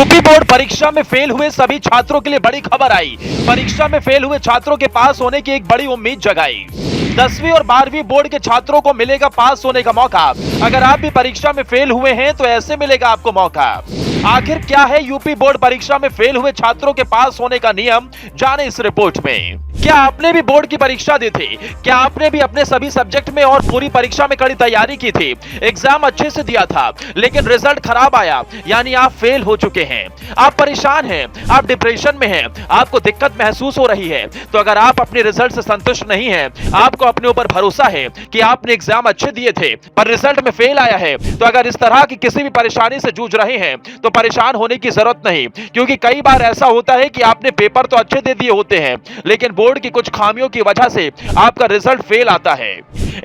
UP board परीक्षा में fail हुए सभी छात्रों के लिए बड़ी खबर आई। परीक्षा में फेल हुए छात्रों के पास होने की एक बड़ी उम्मीद जगाई। 10वीं और 12वीं बोर्ड के छात्रों को मिलेगा पास होने का मौका। अगर आप भी परीक्षा में फेल हुए हैं तो ऐसे मिलेगा आपको मौका। आखिर क्या है यूपी बोर्ड परीक्षा में फेल हुए छात्रों के पास होने का नियम, जाने इस रिपोर्ट में। क्या आपने भी बोर्ड की परीक्षा दी थी? क्या आपने भी अपने सभी सब्जेक्ट में और पूरी परीक्षा में कड़ी तैयारी की थी? एग्जाम अच्छे से दिया था लेकिन रिजल्ट खराब आया, यानी आप फेल हो चुके हैं। आप परेशान हैं, आप डिप्रेशन में हैं, आपको दिक्कत महसूस हो रही है। तो अगर आप अपने रिजल्ट से संतुष्ट नहीं हैं, आपको अपने ऊपर भरोसा है कि आपने एग्जाम अच्छे दिए थे पर रिजल्ट में फेल आया है, तो अगर इस तरह की किसी भी परेशानी से जूझ रहे हैं तो परेशान होने की जरूरत नहीं। क्योंकि कई बार ऐसा होता है कि आपने पेपर तो अच्छे दे दिए होते हैं लेकिन बोर्ड की कुछ खामियों की वजह से आपका रिजल्ट फेल आता है।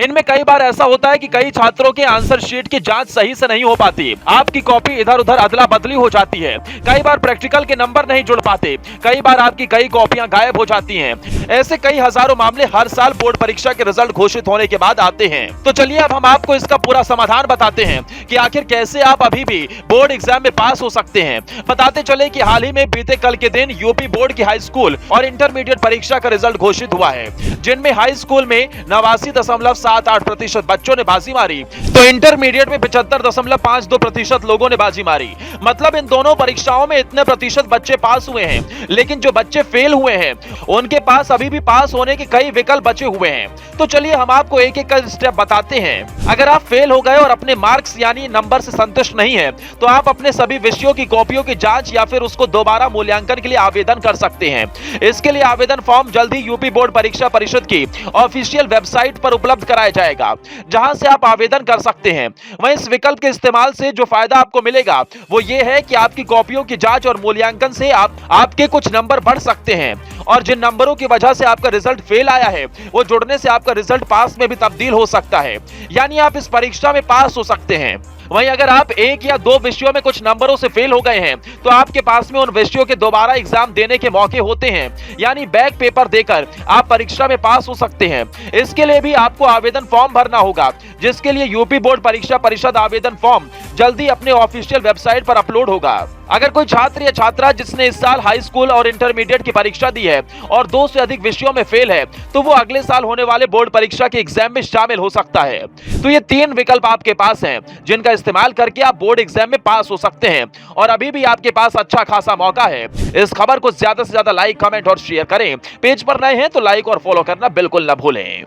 इनमें कई बार ऐसा होता है कि कई छात्रों के आंसर शीट की जांच सही से नहीं हो पाती, आपकी कॉपी इधर उधर अदला बदली हो जाती है, कई बार प्रैक्टिकल के नंबर नहीं जुड़ पाते, कई बार आपकी कई कॉपियां गायब हो जाती हैं। ऐसे कई हजारों मामले हर साल बोर्ड परीक्षा के रिजल्ट घोषित होने के बाद आते हैं। तो चलिए अब हम आपको इसका पूरा समाधान बताते हैं कि आखिर कैसे आप अभी भी बोर्ड एग्जाम में पास हो सकते हैं। बताते चले कि हाल ही में बीते कल के दिन यूपी बोर्ड की हाई स्कूल और इंटरमीडिएट परीक्षा का रिजल्ट घोषित हुआ है, जिनमें हाई स्कूल में 89.78% बच्चों ने बाजी मारी तो इंटरमीडिएट में 75.52% लोगों ने बाजी मारी। मतलब इन दोनों परीक्षाओं में इतने प्रतिशत बच्चे पास हुए हैं। लेकिन जो बच्चे फेल हुए हैं उनके पास अभी भी पास होने के कई विकल्प बचे हुए हैं। तो चलिए हम आपको एक एक स्टेप बताते हैं। अगर आप फेल हो गए और अपने मार्क्स यानी नंबर से संतुष्ट नहीं है तो आप अपने सभी विषयों की कॉपियों की जांच या फिर उसको दोबारा मूल्यांकन के लिए आवेदन कर सकते हैं। इसके लिए आवेदन फॉर्म जल्द ही यूपी बोर्ड परीक्षा परिषद की ऑफिशियल वेबसाइट पर उपलब्ध कराया जाएगा, जहां से आप आवेदन कर सकते हैं। वहीं इस विकल्प के इस्तेमाल से जो फायदा आपको मिलेगा वो ये है कि आपकी कॉपियों की जांच और मूल्यांकन से आपके कुछ नंबर बढ़ सकते हैं और जिन नंबरों की वजह से आपका रिजल्ट फेल आया है वो जुड़ने से आपका रिजल्ट पास में भी तब्दील हो सकता है, यानी आप इस परीक्षा में पास हो सकते हैं। वहीं अगर आप एक या दो विषयों में कुछ नंबरों से फेल हो गए हैं तो आपके पास में उन विषयों के दोबारा एग्जाम देने के मौके होते हैं, यानी बैक पेपर देकर आप परीक्षा में पास हो सकते हैं। इसके लिए भी आपको आवेदन फॉर्म भरना होगा, जिसके लिए यूपी बोर्ड परीक्षा परिषद आवेदन फॉर्म जल्दी अपने ऑफिशियल वेबसाइट पर अपलोड होगा। अगर कोई छात्र या छात्रा जिसने इस साल हाई स्कूल और इंटरमीडिएट की परीक्षा दी है और 2 से अधिक विषयों में फेल है तो वो अगले साल होने वाले बोर्ड परीक्षा के एग्जाम में शामिल हो सकता है। तो ये 3 विकल्प आपके पास हैं जिनका इस्तेमाल करके आप बोर्ड एग्जाम में पास हो सकते हैं और अभी भी आपके पास अच्छा खासा मौका है। इस खबर को ज्यादा से ज्यादा लाइक, कमेंट और शेयर करें। पेज पर नए हैं तो लाइक और फॉलो करना बिल्कुल न भूलें।